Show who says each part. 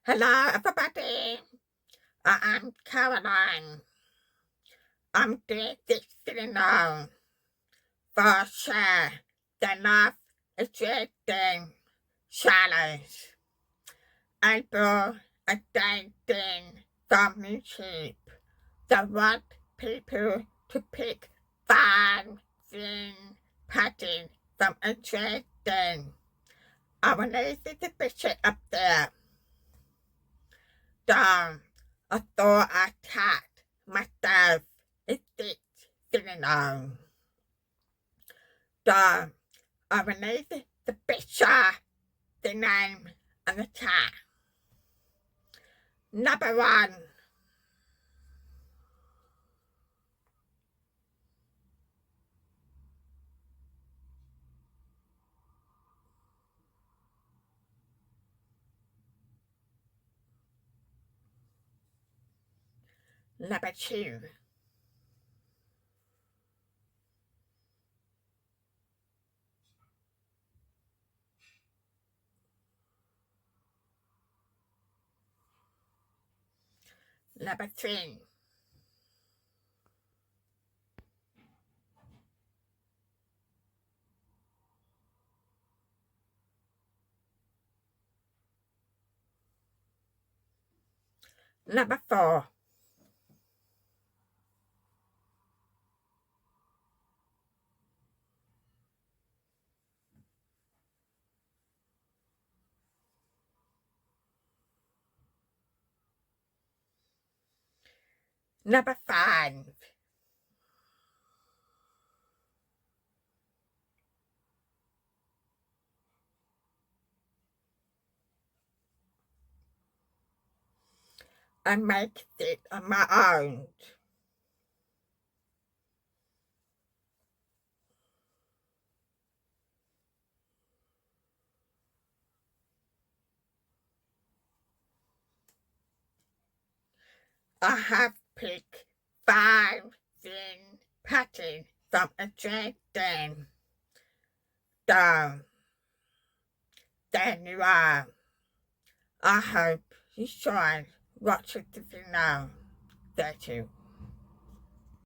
Speaker 1: Hello, everybody. I'm Caroline. I'm doing this video now for share the love is reading challenge. April and Stacy from YouTube. They want people to pick 5 thing patterns from interesting. I will leave the picture up there. Dumb. I thought I tagged myself in this video. Dumb. I will leave the picture, the name, and the tag. Number 1. Number 2. Number 3. Number 4. Number 5. I make it on my own. I have picked 5 thin patterns from a trading. So, there you are. I hope you enjoyed watching the video. Thank you.